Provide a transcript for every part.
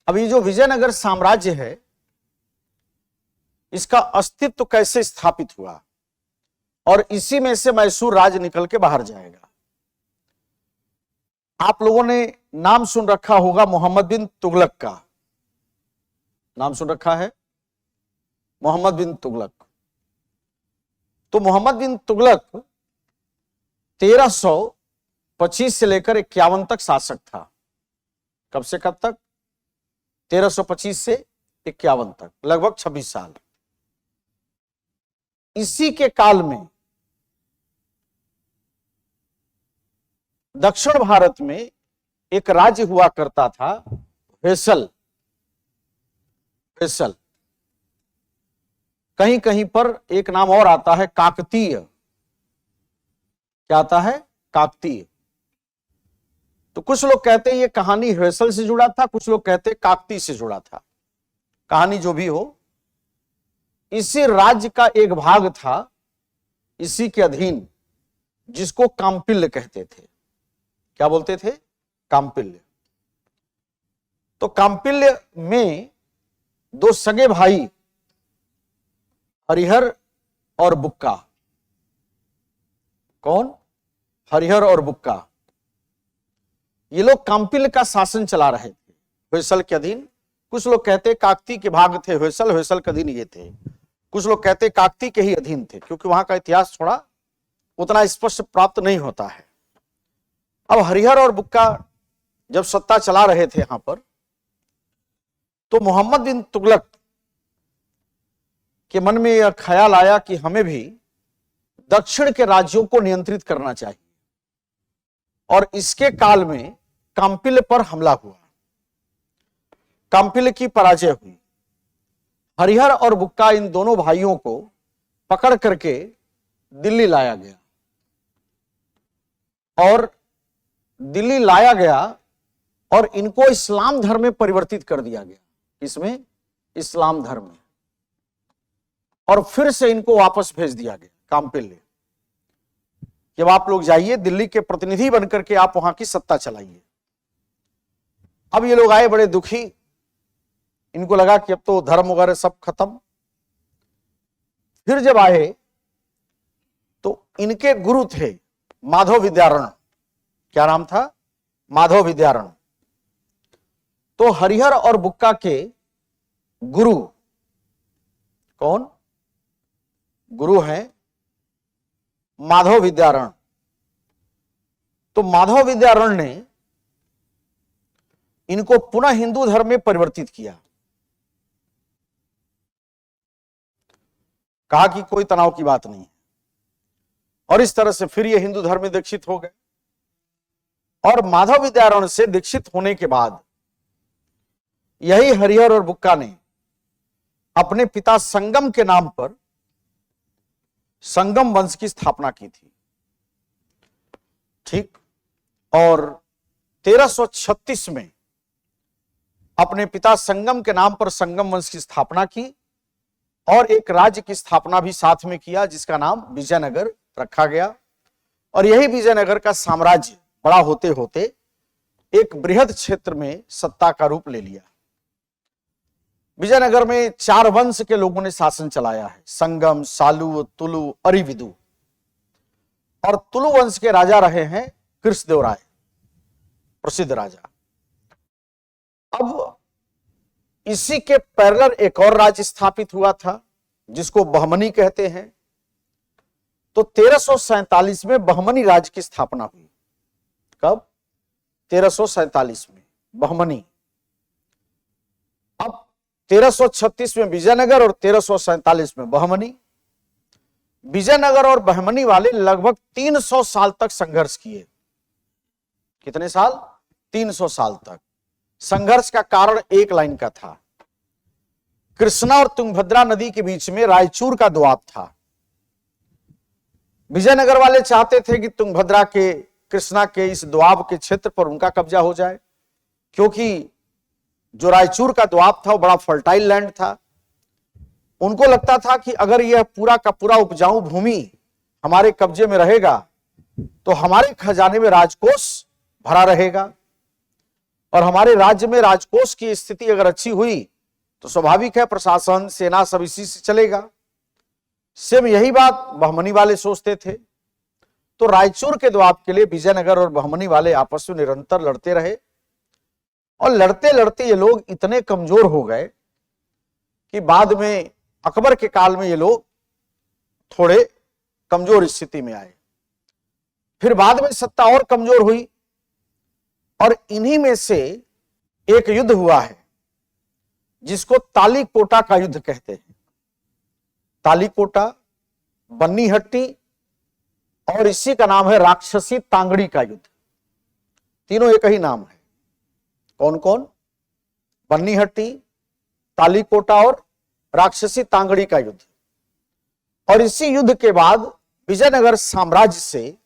अब ये जो विजयनगर साम्राज्य है, इसका अस्तित्व कैसे स्थापित हुआ और इसी में से मैसूर राज निकल के बाहर जाएगा। आप लोगों ने नाम सुन रखा होगा मोहम्मद बिन तुगलक का, नाम सुन रखा है मोहम्मद बिन तुगलक। तो मोहम्मद बिन तुगलक 1325 से लेकर 51 तक शासक था। कब से कब तक? 1325 से 51 तक, लगभग 26 साल। इसी के काल में दक्षिण भारत में एक राज्य हुआ करता था, होयसल। कहीं कहीं पर एक नाम और आता है, काकतीय। क्या आता है? काकतीय। तो कुछ लोग कहते हैं ये कहानी होयसल से जुड़ा था, कुछ लोग कहते हैं काकतीय से जुड़ा था। कहानी जो भी हो, इसी राज्य का एक भाग था इसी के अधीन, जिसको काम्पिल्य कहते थे। क्या बोलते थे? काम्पिल्य। तो काम्पिल्य में दो सगे भाई हरिहर और बुक्का। कौन? हरिहर और बुक्का। ये लोग काम्पिल्य का शासन चला रहे थे होयसल के अधीन। कुछ लोग कहते काकतीय के भाग थे होयसल के अधीन ये थे। कुछ लोग कहते काकतीय के ही अधीन थे, क्योंकि वहां का इतिहास थोड़ा उतना स्पष्ट प्राप्त नहीं होता है। अब हरिहर और बुक्का जब सत्ता चला रहे थे यहां पर, तो मोहम्मद बिन तुगलक के मन में यह ख्याल आया कि हमें भी दक्षिण के राज्यों को नियंत्रित करना चाहिए, और इसके काल में काम्पिल्य पर हमला हुआ। काम्पिल्य की पराजय हुई। हरिहर और बुक्का इन दोनों भाइयों को पकड़ करके दिल्ली लाया गया, और दिल्ली लाया गया और इनको इस्लाम धर्म में परिवर्तित कर दिया गया। इसमें इस्लाम धर्म में, और फिर से इनको वापस भेज दिया गया काम्पिल्य। जब आप लोग जाइए दिल्ली के प्रतिनिधि बनकर के आप वहां की सत्ता चलाइए। अब ये लोग आए बड़े दुखी, इनको लगा कि अब तो धर्म वगैरह सब खत्म। फिर जब आए तो इनके गुरु थे माधव विद्यारण। क्या नाम था? माधव विद्यारण। तो हरिहर और बुक्का के गुरु कौन? गुरु हैं माधव विद्यारण। तो माधव विद्यारण ने इनको पुनः हिंदू धर्म में परिवर्तित किया। कहा कि कोई तनाव की बात नहीं है, और इस तरह से फिर ये हिंदू धर्म में दीक्षित हो गए। और माधव विद्यारण से दीक्षित होने के बाद यही हरिहर और बुक्का ने अपने पिता संगम के नाम पर संगम वंश की स्थापना की थी। ठीक। और 1336 में अपने पिता संगम के नाम पर संगम वंश की स्थापना की, और एक राज्य की स्थापना भी साथ में किया, जिसका नाम विजयनगर रखा गया। और यही विजयनगर का साम्राज्य बड़ा होते होते एक बृहद क्षेत्र में सत्ता का रूप ले लिया। विजयनगर में 4 वंश के लोगों ने शासन चलाया है, संगम, सालू, तुलु, अरिविदु। और तुलु वंश के राजा रहे हैं कृष्णदेवराय, प्रसिद्ध राजा। अब इसी के पैरेलल एक और राज्य स्थापित हुआ था, जिसको बहमनी कहते हैं। तो 1347 में बहमनी राज्य की स्थापना हुई। कब? 1347 में बहमनी। अब 1336 में विजयनगर और 1347 में बहमनी। विजयनगर और बहमनी वाले लगभग 300 साल तक संघर्ष किए। कितने साल? 300 साल तक। संघर्ष का कारण एक लाइन का था। कृष्णा और तुंगभद्रा नदी के बीच में रायचूर का दोआब था। विजयनगर वाले चाहते थे कि तुंगभद्रा के, कृष्णा के इस दोआब के क्षेत्र पर उनका कब्जा हो जाए, क्योंकि जो रायचूर का दोआब था वो बड़ा फर्टाइल लैंड था। उनको लगता था कि अगर यह पूरा का पूरा उपजाऊ भूमि हमारे कब्जे में रहेगा तो हमारे खजाने में राजकोष भरा रहेगा। और हमारे राज्य में राजकोष की स्थिति अगर अच्छी हुई तो स्वाभाविक है प्रशासन, सेना सब इसी से चलेगा। सेम यही बात बहमनी वाले सोचते थे। तो रायचूर के दबाव के लिए विजयनगर और बहमनी वाले आपस में निरंतर लड़ते रहे और लड़ते लड़ते ये लोग इतने कमजोर हो गए कि बाद में अकबर के काल में ये लोग थोड़े कमजोर स्थिति में आए। फिर बाद में सत्ता और कमजोर हुई और इन्हीं में से एक युद्ध हुआ है जिसको तालीकोटा का युद्ध कहते हैं। तालीकोटा, बन्नीहट्टी और इसी का नाम है राक्षसी तांगड़ी का युद्ध। तीनों एक ही नाम है। कौन कौन? बन्नीहट्टी, तालीकोटा और राक्षसी तांगड़ी का युद्ध। और इसी युद्ध के बाद विजयनगर साम्राज्य से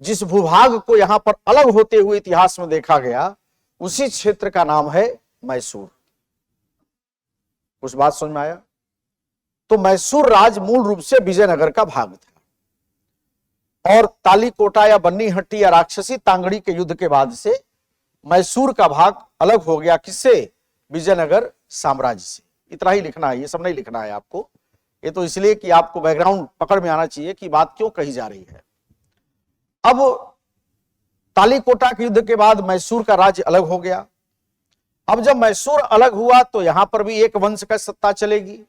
जिस भूभाग को यहां पर अलग होते हुए इतिहास में देखा गया उसी क्षेत्र का नाम है मैसूर। कुछ बात समझ में आया? तो मैसूर राज मूल रूप से विजयनगर का भाग था और तालीकोटा या बन्नीहट्टी या राक्षसी तांगड़ी के युद्ध के बाद से मैसूर का भाग अलग हो गया। किससे? विजयनगर साम्राज्य से। इतना ही लिखना है, ये सब नहीं लिखना है आपको। ये तो इसलिए कि आपको बैकग्राउंड पकड़ में आना चाहिए कि बात क्यों कही जा रही है। अब तालीकोटा के युद्ध के बाद मैसूर का राज्य अलग हो गया। अब जब मैसूर अलग हुआ तो यहां पर भी एक वंश का सत्ता चलेगी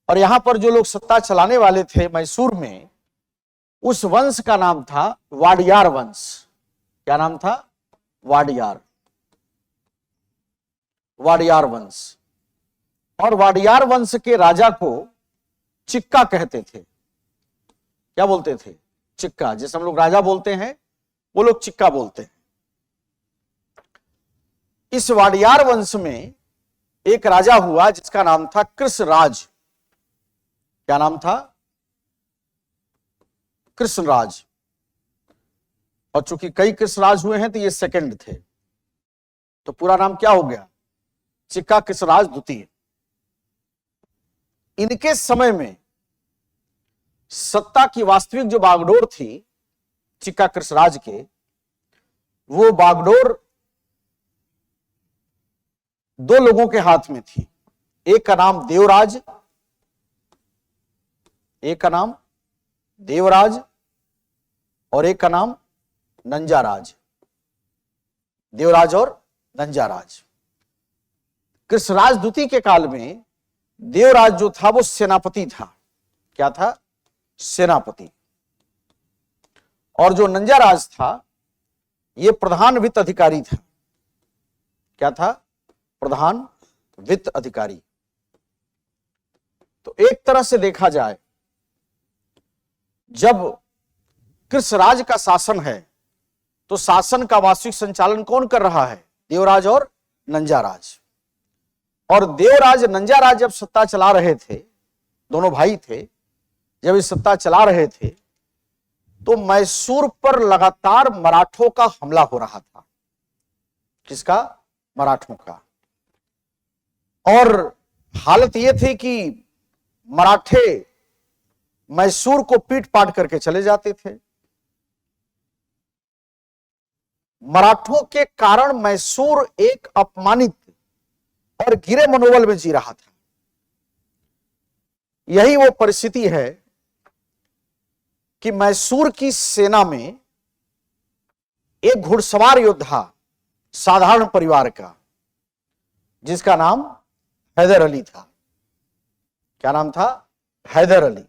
और यहां पर जो लोग सत्ता चलाने वाले थे मैसूर में, उस वंश का नाम था वाडियार वंश। क्या नाम था? वाडियार। वाडियार वंश। और वाडियार वंश के राजा को चिक्का कहते थे। क्या बोलते थे? चिक्का। जैसे हम लोग राजा बोलते हैं वो लोग चिक्का बोलते हैं। इस वाडियार वंश में एक राजा हुआ जिसका नाम था कृष्णराज। क्या नाम था? कृष्णराज। और चूंकि कई कृष्णराज हुए हैं तो ये सेकंड थे, तो पूरा नाम क्या हो गया? चिक्का कृष्णराज द्वितीय। इनके समय में सत्ता की वास्तविक जो बागडोर थी चिक्का कृष्णराज के, वो बागडोर दो लोगों के हाथ में थी। एक का नाम देवराज, एक का नाम देवराज और एक का नाम नंजाराज। देवराज और नंजाराज। कृष्णराज द्वितीय के काल में देवराज जो था वो सेनापति था। क्या था? सेनापति। और जो नंजाराज था ये प्रधान वित्त अधिकारी था। क्या था? प्रधान वित्त अधिकारी। तो एक तरह से देखा जाए, जब कृष्णराज का शासन है तो शासन का वास्तविक संचालन कौन कर रहा है? देवराज और नंजाराज। और देवराज नंजाराज जब सत्ता चला रहे थे, दोनों भाई थे, जब ये सत्ता चला रहे थे तो मैसूर पर लगातार मराठों का हमला हो रहा था। किसका? मराठों का। और हालत यह थी कि मराठे मैसूर को पीट पाट करके चले जाते थे। मराठों के कारण मैसूर एक अपमानित और गिरे मनोबल में जी रहा था। यही वो परिस्थिति है कि मैसूर की सेना में एक घुड़सवार योद्धा साधारण परिवार का, जिसका नाम हैदर अली था। क्या नाम था? हैदर अली।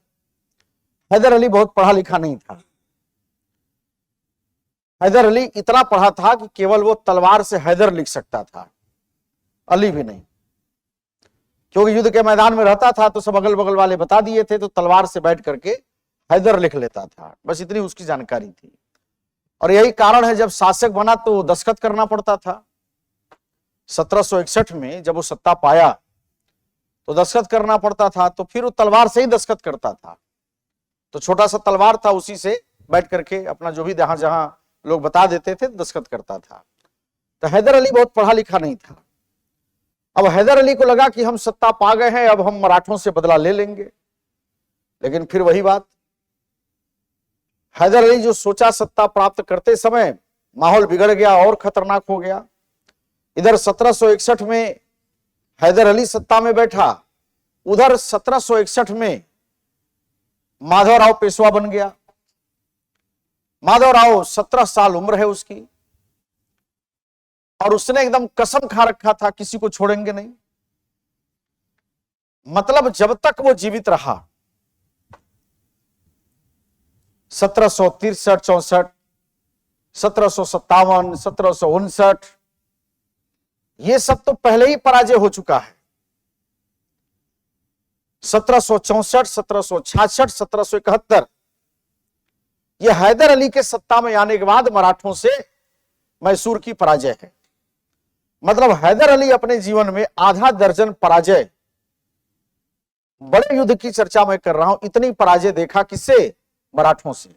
हैदर अली बहुत पढ़ा लिखा नहीं था। हैदर अली इतना पढ़ा था कि केवल वो तलवार से हैदर लिख सकता था, अली भी नहीं। क्योंकि युद्ध के मैदान में रहता था तो सब अगल बगल वाले बता दिए थे, तो तलवार से बैठ करके हैदर लिख लेता था। बस इतनी उसकी जानकारी थी। और यही कारण है जब शासक बना तो दस्तखत करना पड़ता था। 1761 में जब वो सत्ता पाया तो दस्तखत करना पड़ता था, तो फिर वो तलवार से ही दस्तखत करता था। तो छोटा सा तलवार था, उसी से बैठ करके अपना जो भी जहां जहां लोग बता देते थे दस्तखत करता था। तो हैदर अली बहुत पढ़ा लिखा नहीं था। अब हैदर अली को लगा कि हम सत्ता पा गए हैं, अब हम मराठों से बदला ले लेंगे। लेकिन फिर वही बात, हैदर अली जो सोचा सत्ता प्राप्त करते समय माहौल बिगड़ गया और खतरनाक हो गया। इधर 1761 में हैदर अली सत्ता में बैठा, उधर 1761 में माधवराव पेशवा बन गया। माधवराव 17 साल उम्र है उसकी, और उसने एकदम कसम खा रखा था किसी को छोड़ेंगे नहीं। मतलब जब तक वो जीवित रहा, 1763, 64, 1757, 1759, ये सब तो पहले ही पराजय हो चुका है। 1764, 1766, 1771, ये हैदर अली के सत्ता में आने के बाद मराठों से मैसूर की पराजय है। मतलब हैदर अली अपने जीवन में आधा दर्जन पराजय, बड़े युद्ध की चर्चा मैं कर रहा हूं, इतनी पराजय देखा किससे? मराठों से।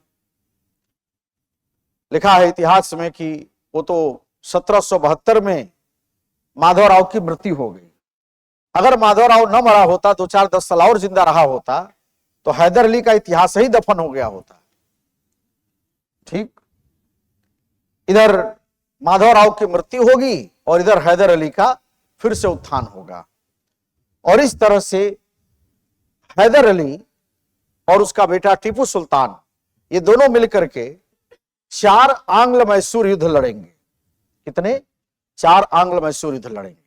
लिखा है इतिहास में कि वो तो 1772 में माधवराव की मृत्यु हो गई। अगर माधवराव न मरा होता, 2-4-10 साल और जिंदा रहा होता, तो हैदर अली का इतिहास ही दफन हो गया होता। ठीक, इधर माधवराव की मृत्यु होगी और इधर हैदर अली का फिर से उत्थान होगा। और इस तरह से हैदर अली और उसका बेटा टीपू सुल्तान, ये दोनों मिलकर के 4 आंग्ल मैसूर युद्ध लड़ेंगे। कितने? 4 आंग्ल मैसूर युद्ध लड़ेंगे।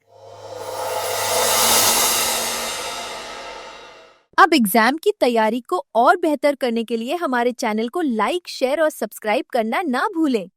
अब एग्जाम की तैयारी को और बेहतर करने के लिए हमारे चैनल को लाइक, शेयर और सब्सक्राइब करना ना भूलें।